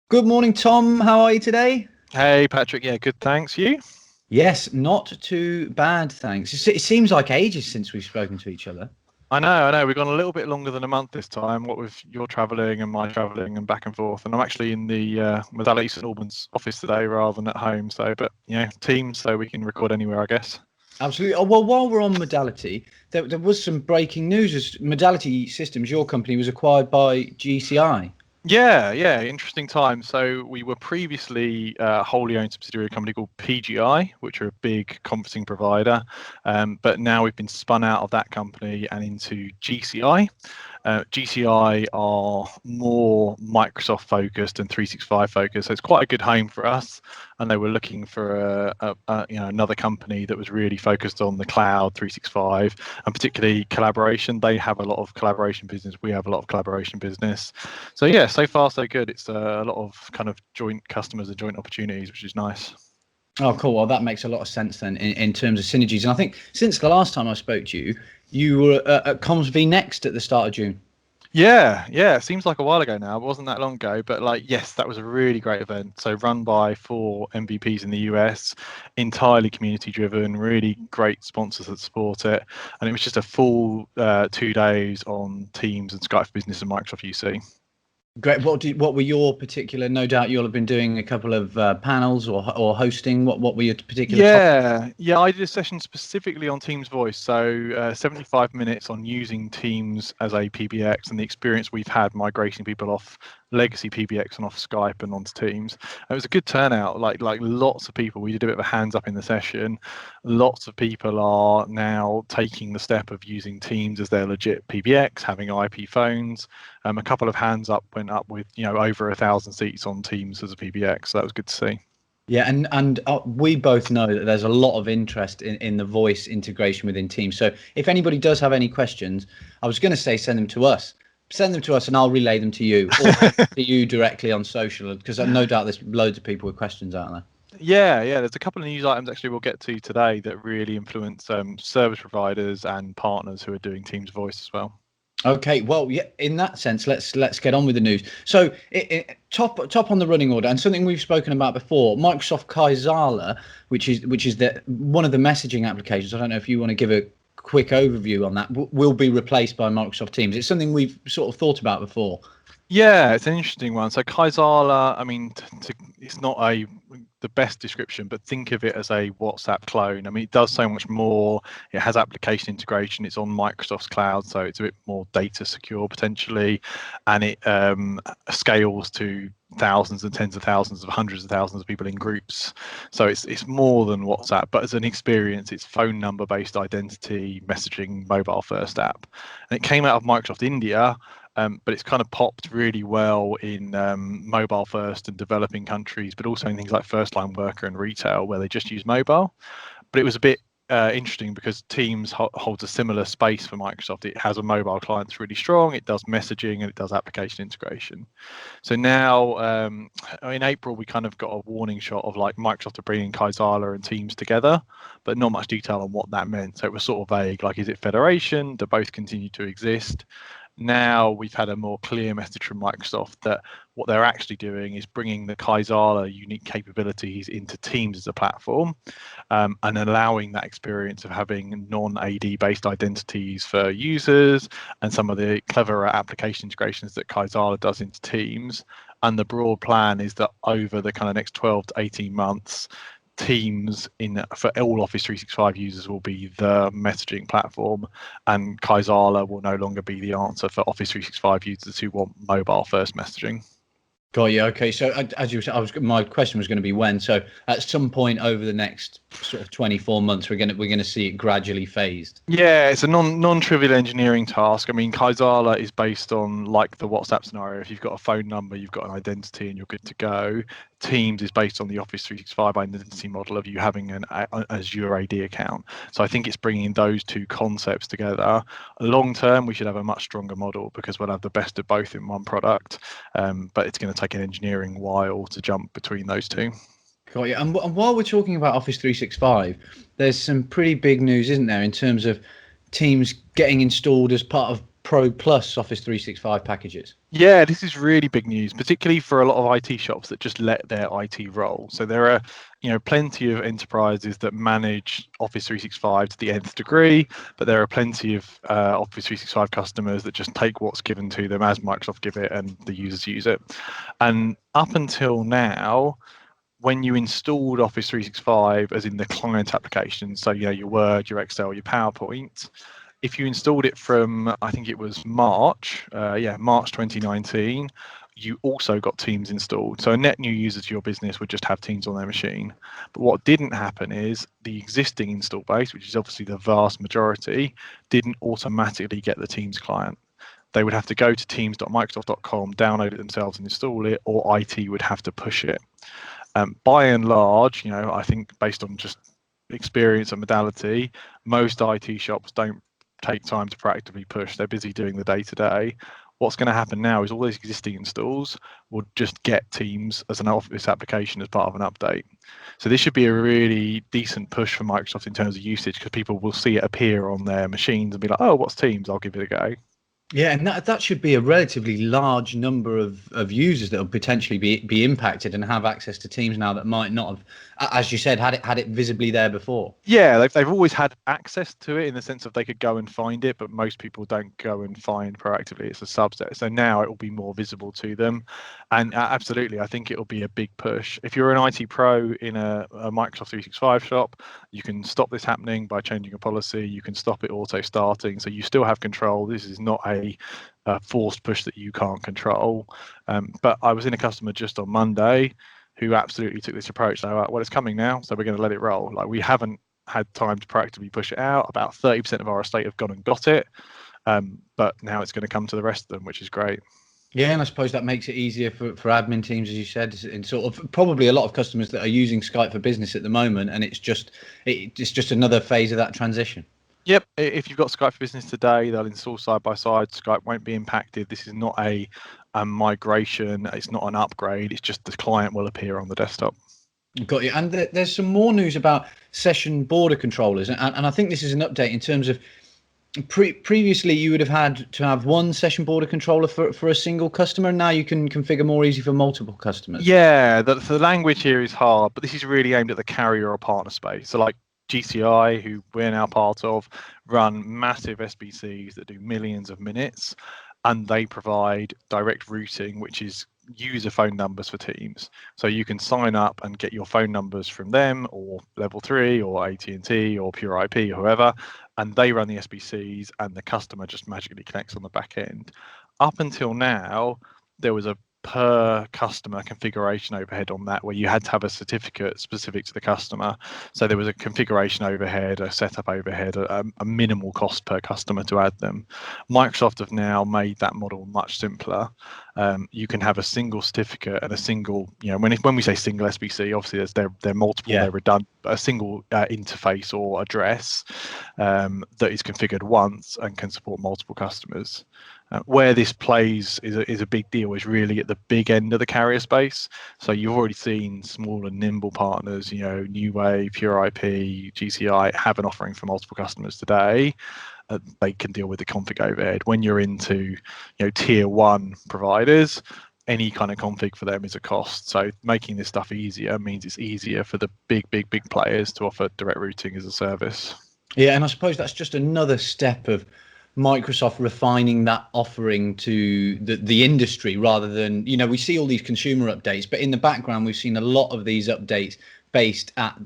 Good morning, Tom. How are you today? Hey Patrick, yeah, good, thanks. You? Yes, not too bad, thanks. It seems like ages since we've spoken to each other. I know. We've gone a little bit longer than a month this time. What with your travelling and my travelling and back and forth, and I'm actually in the Modality Systems office today rather than at home. So, but Teams, so we can record anywhere, I guess. Absolutely. Oh, well, while we're on Modality, there was some breaking news. As Modality Systems, your company, was acquired by GCI. Yeah, interesting time. So we were previously a wholly owned subsidiary company called PGI, which are a big conferencing provider, but now we've been spun out of that company and into GCI. GCI are more Microsoft focused and 365 focused, so it's quite a good home for us. And they were looking for another company that was really focused on the cloud 365 and particularly collaboration. They have a lot of collaboration business. We have a lot of collaboration business. So yeah, so far so good. It's a lot of kind of joint customers and joint opportunities, which is nice. Oh, cool. Well, that makes a lot of sense then in terms of synergies. And I think since the last time I spoke to you, you were at Comms VNEXT at the start of June. Yeah. Seems like a while ago now. It wasn't that long ago, but yes, that was a really great event. So run by 4 MVPs in the US, entirely community driven, really great sponsors that support it, and it was just a full 2 days on Teams and Skype for Business and Microsoft UC. Great. What were your particular? No doubt you'll have been doing a couple of panels or hosting. What were your particular topics? Yeah. I did a session specifically on Teams Voice, so 75 minutes on using Teams as a PBX and the experience we've had migrating people off legacy PBX and off Skype and onto Teams. It was a good turnout, like lots of people. We did a bit of a hands up in the session. Lots of people are now taking the step of using Teams as their legit PBX, having IP phones. A couple of hands up went up with over 1,000 seats on Teams as a PBX, so that was good to see. Yeah, and we both know that there's a lot of interest in the voice integration within Teams. So if anybody does have any questions, I was going to say send them to us. Send them to us, and I'll relay them to you, or to you directly on social, because I've no doubt there's loads of people with questions out there. Yeah. There's a couple of news items actually we'll get to today that really influence service providers and partners who are doing Teams Voice as well. Okay, well, yeah. In that sense, let's get on with the news. So, top on the running order, and something we've spoken about before, Microsoft Kaizala, which is one of the messaging applications. I don't know if you want to give a quick overview on that. Will be replaced by Microsoft Teams. It's something we've sort of thought about before. Yeah, it's an interesting one. So Kaizala, I mean, it's not the best description, but think of it as a WhatsApp clone. I mean, it does so much more. It has application integration. It's on Microsoft's cloud, so it's a bit more data secure potentially, and it scales to thousands and tens of thousands of hundreds of thousands of people in groups. So it's more than WhatsApp, but as an experience, it's phone number based identity messaging mobile first app, and it came out of Microsoft India. But it's kind of popped really well in mobile first and developing countries, but also in things like first line worker and retail where they just use mobile. But it was a bit interesting because Teams holds a similar space for Microsoft. It has a mobile client that's really strong. It does messaging and it does application integration. So now in April, we kind of got a warning shot of like Microsoft are bringing Kaizala and Teams together, but not much detail on what that meant. So it was sort of vague, like, is it federation? Do both continue to exist? Now we've had a more clear message from Microsoft that what they're actually doing is bringing the Kaizala unique capabilities into Teams as a platform, and allowing that experience of having non-AD based identities for users and some of the cleverer application integrations that Kaizala does into Teams. And the broad plan is that over the kind of next 12 to 18 months, Teams for all Office 365 users will be the messaging platform, and Kaizala will no longer be the answer for Office 365 users who want mobile first messaging. Got you. Okay, so as you said, my question was going to be when. So at some point over the next sort of 24 months, we're gonna see it gradually phased. Yeah, it's a non-trivial engineering task. I mean, Kaizala is based on like the WhatsApp scenario. If you've got a phone number, you've got an identity, and you're good to go. Teams is based on the Office 365 identity model of you having an Azure AD account. So I think it's bringing those two concepts together. Long term, we should have a much stronger model because we'll have the best of both in one product. But it's going to take an engineering while to jump between those two. Got you. And while we're talking about Office 365, there's some pretty big news, isn't there, in terms of Teams getting installed as part of Pro Plus Office 365 packages. Yeah, this is really big news, particularly for a lot of IT shops that just let their IT roll. So there are, plenty of enterprises that manage Office 365 to the nth degree, but there are plenty of Office 365 customers that just take what's given to them as Microsoft give it and the users use it. And up until now, when you installed Office 365, as in the client application, so your Word, your Excel, your PowerPoint, if you installed it from, I think it was March 2019, you also got Teams installed. So a net new user to your business would just have Teams on their machine. But what didn't happen is the existing install base, which is obviously the vast majority, didn't automatically get the Teams client. They would have to go to teams.microsoft.com, download it themselves and install it, or IT would have to push it. By and large, I think based on just experience and modality, most IT shops don't take time to proactively push. They're busy doing the day-to-day. What's going to happen now is all these existing installs will just get Teams as an Office application as part of an update. So this should be a really decent push for Microsoft in terms of usage, because people will see it appear on their machines and be like, oh, what's Teams? I'll give it a go. Yeah, and that should be a relatively large number of users that will potentially be impacted and have access to Teams now that might not have, as you said, had it visibly there before. Yeah, they've always had access to it in the sense of they could go and find it, but most people don't go and find proactively. It's a subset. So now it will be more visible to them. And absolutely, I think it will be a big push. If you're an IT pro in a Microsoft 365 shop, you can stop this happening by changing a policy. You can stop it auto starting. So you still have control. This is not a forced push that you can't control. But I was in a customer just on Monday who absolutely took this approach. They were like, well, it's coming now, so we're going to let it roll. Like, we haven't had time to proactively push it out. About 30% of our estate have gone and got it, but now it's going to come to the rest of them, which is great. Yeah, and I suppose that makes it easier for admin teams, as you said, and sort of probably a lot of customers that are using Skype for Business at the moment, and it's just another phase of that transition. Yep, if you've got Skype for Business today, they'll install side by side. Skype won't be impacted. This is not a migration. It's not an upgrade. It's just the client will appear on the desktop. Got you. And there's some more news about session border controllers, and I think this is an update in terms of previously you would have had to have one session border controller for a single customer, and now you can configure more easy for multiple customers. Yeah, the language here is hard, but this is really aimed at the carrier or partner space. So like GCI, who we're now part of, run massive SBCs that do millions of minutes, and they provide direct routing, which is user phone numbers for Teams. So you can sign up and get your phone numbers from them, or Level 3 or AT&T or Pure IP or whoever, and they run the SBCs and the customer just magically connects on the back end. Up until now, there was a per customer configuration overhead on that, where you had to have a certificate specific to the customer. So there was a configuration overhead, a setup overhead, a minimal cost per customer to add them. Microsoft have now made that model much simpler. You can have a single certificate and a single, when we say single SBC, obviously they're multiple, they're redundant, but a single interface or address that is configured once and can support multiple customers. Where this plays is a big deal is really at the big end of the carrier space. So you've already seen small and nimble partners, New Wave, Pure IP, GCI have an offering for multiple customers today. They can deal with the config overhead. When you're into tier one providers, any kind of config for them is a cost. So making this stuff easier means it's easier for the big players to offer direct routing as a service. Yeah, and I suppose that's just another step of Microsoft refining that offering to the industry, rather than, we see all these consumer updates, but in the background we've seen a lot of these updates based at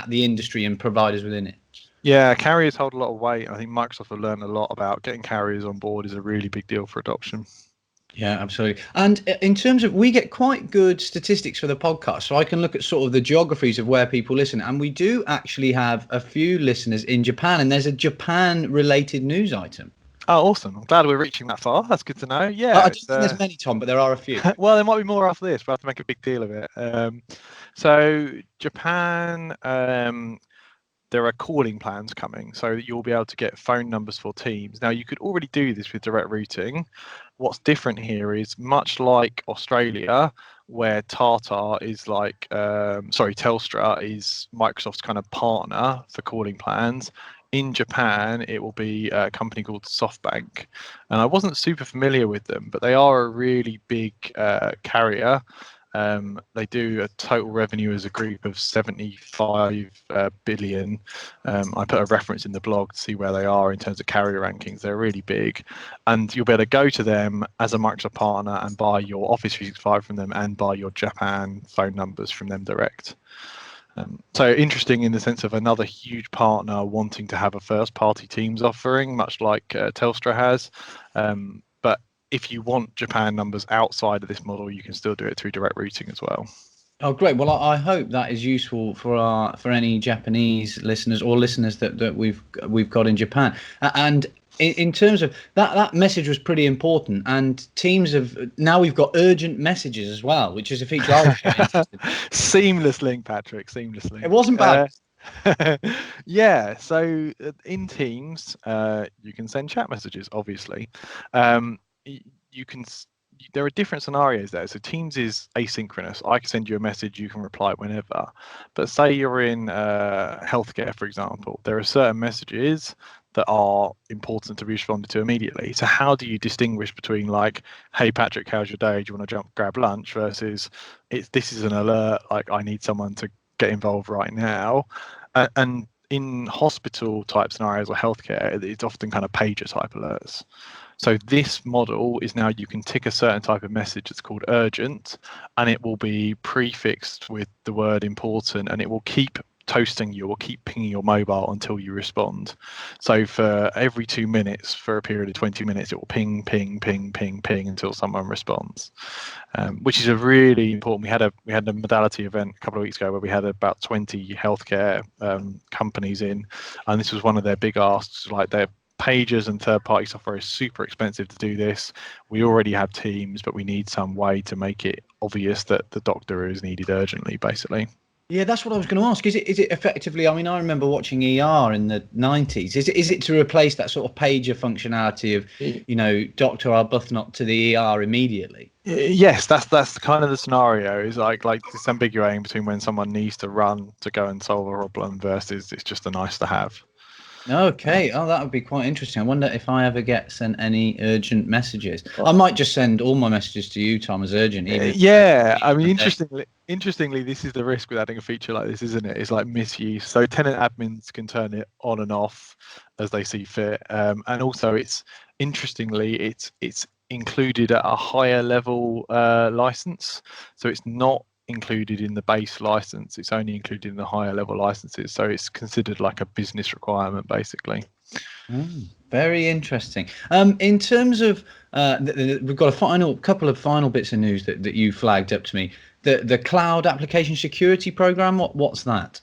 the industry and providers within it. Yeah, carriers hold a lot of weight. I think Microsoft have learned a lot about getting carriers on board is a really big deal for adoption. Yeah, absolutely. And in terms of, we get quite good statistics for the podcast, so I can look at sort of the geographies of where people listen, and we do actually have a few listeners in Japan, and there's a Japan-related news item. Oh, awesome. I'm glad we're reaching that far. That's good to know. Yeah. I don't think there's many, Tom, but there are a few. Well, there might be more after this. We'll have to make a big deal of it. So Japan, there are calling plans coming, so that you'll be able to get phone numbers for Teams. Now, you could already do this with direct routing. What's different here is, much like Australia, where Telstra is Microsoft's kind of partner for calling plans. in Japan, it will be a company called SoftBank, and I wasn't super familiar with them, but they are a really big carrier. They do a total revenue as a group of 75 billion. I put a reference in the blog to see where they are in terms of carrier rankings. They're really big, and you'll be able to go to them as a Microsoft partner and buy your Office 365 from them and buy your Japan phone numbers from them direct. So interesting in the sense of another huge partner wanting to have a first-party Teams offering, much like Telstra has. But if you want Japan numbers outside of this model, you can still do it through direct routing as well. Oh, great. Well, I hope that is useful for any Japanese listeners or listeners that we've got in Japan. And in terms of that message was pretty important. And Teams now we've got urgent messages as well, which is a feature I was quite interested in. Seamless link, Patrick. Seamless link. It wasn't bad. Yeah. So in Teams, you can send chat messages. Obviously, you can. There are different scenarios there. So Teams is asynchronous. I can send you a message, you can reply whenever. But say you're in healthcare, for example, there are certain messages that are important to be responded to immediately. So how do you distinguish between like, hey Patrick, how's your day? Do you want to grab lunch? Versus this is an alert, like I need someone to get involved right now. And in hospital type scenarios or healthcare, it's often kind of pager type alerts. So this model is now you can tick a certain type of message that's called urgent, and it will be prefixed with the word important, and it will keep toasting you or keep pinging your mobile until you respond. So for every 2 minutes, for a period of 20 minutes, it will ping, ping, ping, ping, ping until someone responds, which is a really important. We had a Modality event a couple of weeks ago where we had about 20 healthcare companies in, and this was one of their big asks. Like their pagers and third-party software is super expensive to do this. We already have Teams, but we need some way to make it obvious that the doctor is needed urgently, basically. Yeah, that's what I was going to ask. Is it effectively? I mean, I remember watching ER in the 90s. Is it to replace that sort of pager functionality of, Dr. Arbuthnot to the ER immediately? Yes, that's kind of the scenario. Is like disambiguating between when someone needs to run to go and solve a problem versus it's just a nice to have. Okay. Oh, that would be quite interesting. I wonder if I ever get sent any urgent messages. I might just send all my messages to you, Tom, as urgent. Yeah, I mean, interestingly, this is the risk with adding a feature like this, isn't it? It's like misuse. So tenant admins can turn it on and off as they see fit, and also it's included at a higher level license. So it's not included in the base license, it's only included in the higher level licenses, so it's considered like a business requirement basically. Very interesting. In terms of we've got a couple of final bits of news that you flagged up to me. The cloud application security program, what's that?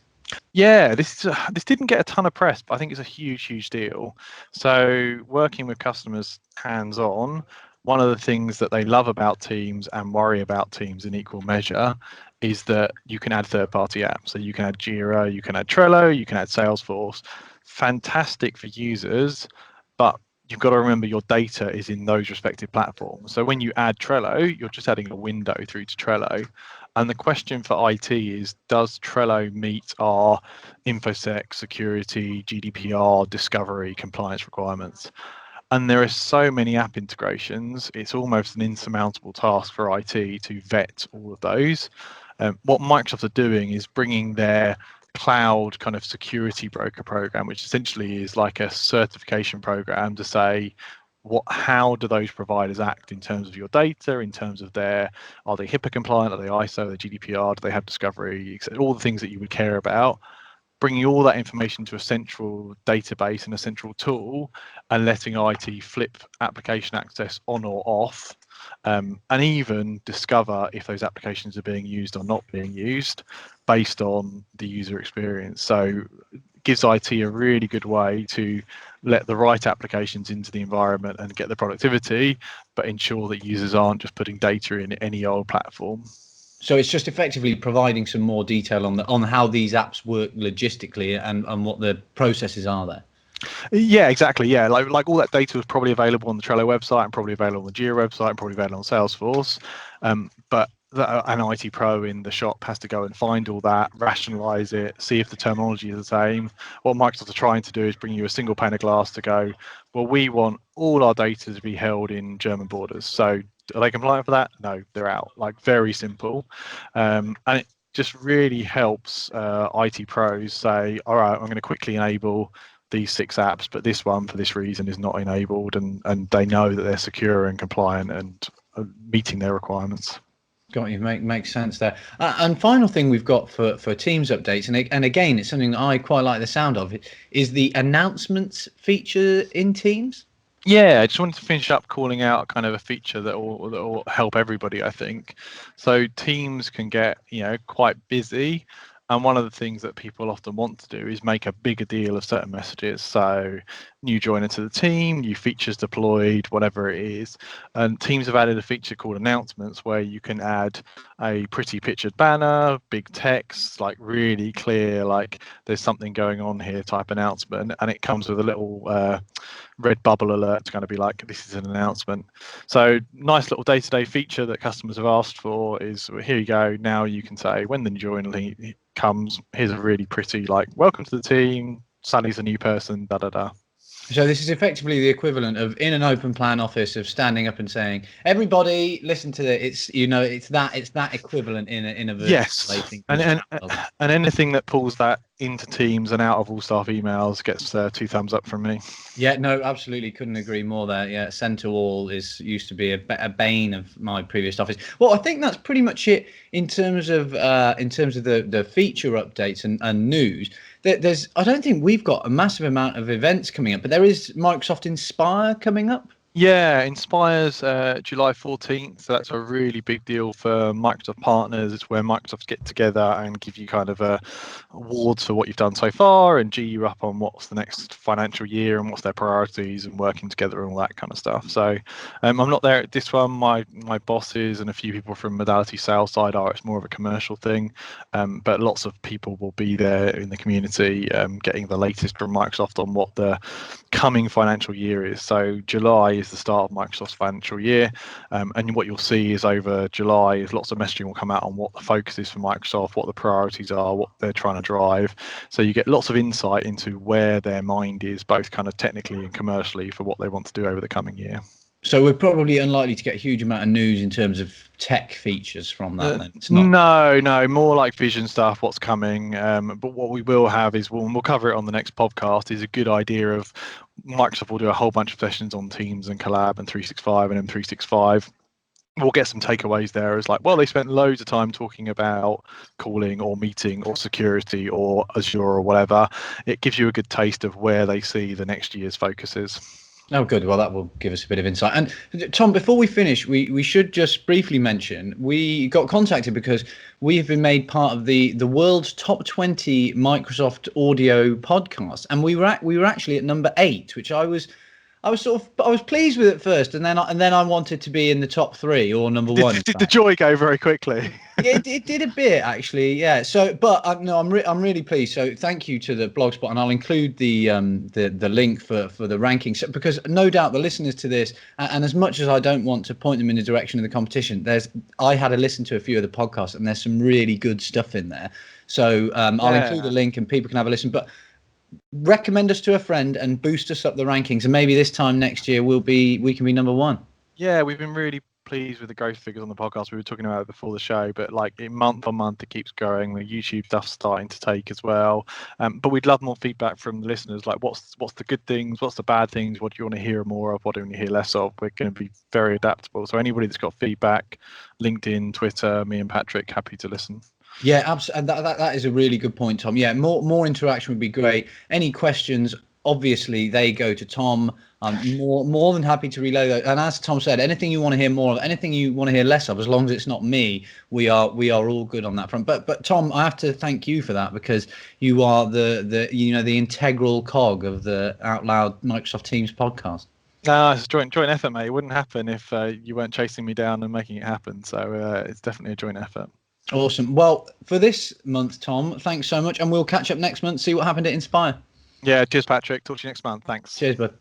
Yeah, this didn't get a ton of press, but I think it's a huge deal. So working with customers hands-on, one of the things that they love about Teams and worry about Teams in equal measure is that you can add third-party apps. So you can add Jira, you can add Trello, you can add Salesforce. Fantastic for users, but you've got to remember your data is in those respective platforms. So when you add Trello, you're just adding a window through to Trello. And the question for IT is, does Trello meet our InfoSec, security, GDPR, discovery, compliance requirements? And there are so many app integrations, it's almost an insurmountable task for IT to vet all of those. What Microsoft are doing is bringing their cloud kind of security broker program, which essentially is like a certification program to say, how do those providers act in terms of your data, in terms of are they HIPAA compliant, are they ISO, are they GDPR, do they have discovery, all the things that you would care about, bringing all that information to a central database and a central tool and letting IT flip application access on or off, and even discover if those applications are being used or not being used based on the user experience. So it gives IT a really good way to let the right applications into the environment and get the productivity, but ensure that users aren't just putting data in any old platform. So it's just effectively providing some more detail on how these apps work logistically and what the processes are there. Yeah, exactly. Yeah, like all that data was probably available on the Trello website and probably available on the Jira website and probably available on Salesforce. But that an IT pro in the shop has to go and find all that, rationalize it, see if the terminology is the same. What Microsoft are trying to do is bring you a single pane of glass to go, well, we want all our data to be held in German borders. So are they compliant for that? No, they're out. Like, very simple. And it just really helps IT pros say, all right, I'm going to quickly enable these 6 apps, but this one for this reason is not enabled, and they know that they're secure and compliant and meeting their requirements. Got you. Makes sense there. And final thing we've got for Teams updates, and again, it's something that I quite like the sound of, is the announcements feature in Teams. Yeah, I just wanted to finish up calling out kind of a feature that will help everybody, I think. So Teams can get, quite busy. And one of the things that people often want to do is make a bigger deal of certain messages. So new joiner to the team, new features deployed, whatever it is. And Teams have added a feature called announcements, where you can add a pretty pictured banner, big text, like really clear, like there's something going on here type announcement. And it comes with a little red bubble alert to kind of be like, this is an announcement. So nice little day-to-day feature that customers have asked for is, well, here you go. Now you can say, when the new joiner comes, here's a really pretty, like, welcome to the team, Sally's a new person, da da da. So this is effectively the equivalent of, in an open plan office, of standing up and saying, "Everybody, listen to it." It's that equivalent in a Yes, and anything that pulls that into Teams and out of all staff emails gets 2 thumbs up from me. Yeah, no, absolutely, couldn't agree more there. Yeah, send to all used to be a bane of my previous office. Well, I think that's pretty much it in terms of the feature updates and news. I don't think we've got a massive amount of events coming up, but there is Microsoft Inspire coming up. Yeah, Inspire's July 14th. So that's a really big deal for Microsoft partners. It's where Microsoft get together and give you kind of awards for what you've done so far and G you up on what's the next financial year and what's their priorities and working together and all that kind of stuff. So I'm not there at this one. My bosses and a few people from Modality sales side are. It's more of a commercial thing, but lots of people will be there in the community getting the latest from Microsoft on what the coming financial year is. So July is the start of Microsoft's financial year, and what you'll see is over July is lots of messaging will come out on what the focus is for Microsoft, what the priorities are, what they're trying to drive. So you get lots of insight into where their mind is, both kind of technically and commercially, for what they want to do over the coming year. So we're probably unlikely to get a huge amount of news in terms of tech features from that. Then it's not. No, more like vision stuff, what's coming. But what we will have is, we'll cover it on the next podcast, is a good idea of Microsoft will do a whole bunch of sessions on Teams and Collab and 365 and M365. We'll get some takeaways there as like, well, they spent loads of time talking about calling or meeting or security or Azure or whatever. It gives you a good taste of where they see the next year's focus is. Oh, good. Well, that will give us a bit of insight. And Tom, before we finish, we should just briefly mention we got contacted because we have been made part of the world's top 20 Microsoft audio podcast, and we were actually at number 8, which I was pleased with at first, and then I wanted to be in the top 3 or number 1. Did the joy go very quickly? It did a bit, actually, yeah. So, but no, I'm really pleased. So, thank you to the Blogspot, and I'll include the link for the rankings, because no doubt the listeners to this, and as much as I don't want to point them in the direction of the competition, I had a listen to a few of the podcasts, and there's some really good stuff in there. So, I'll include a link, and people can have a listen. But recommend us to a friend and boost us up the rankings, and maybe this time next year we can be number 1. Yeah, we've been really pleased with the growth figures on the podcast. We were talking about it before the show, but like month on month it keeps growing. The YouTube stuff's starting to take as well, but we'd love more feedback from the listeners, like what's the good things, what's the bad things, what do you want to hear more of, what do you want to hear less of. We're going to be very adaptable, so anybody that's got feedback, LinkedIn, Twitter, me and Patrick, happy to listen. Yeah, absolutely. And that is a really good point, Tom. Yeah, more interaction would be great. Any questions, obviously, they go to Tom. I'm more than happy to relay that. And as Tom said, anything you want to hear more of, anything you want to hear less of, as long as it's not me, we are all good on that front. But Tom, I have to thank you for that, because you are the integral cog of the Out Loud Microsoft Teams podcast. No, it's a joint effort, mate. It wouldn't happen if you weren't chasing me down and making it happen. So it's definitely a joint effort. Awesome. Well, for this month, Tom, thanks so much, and we'll catch up next month, see what happened at Inspire. Yeah, cheers, Patrick. Talk to you next month. Thanks. Cheers, bud.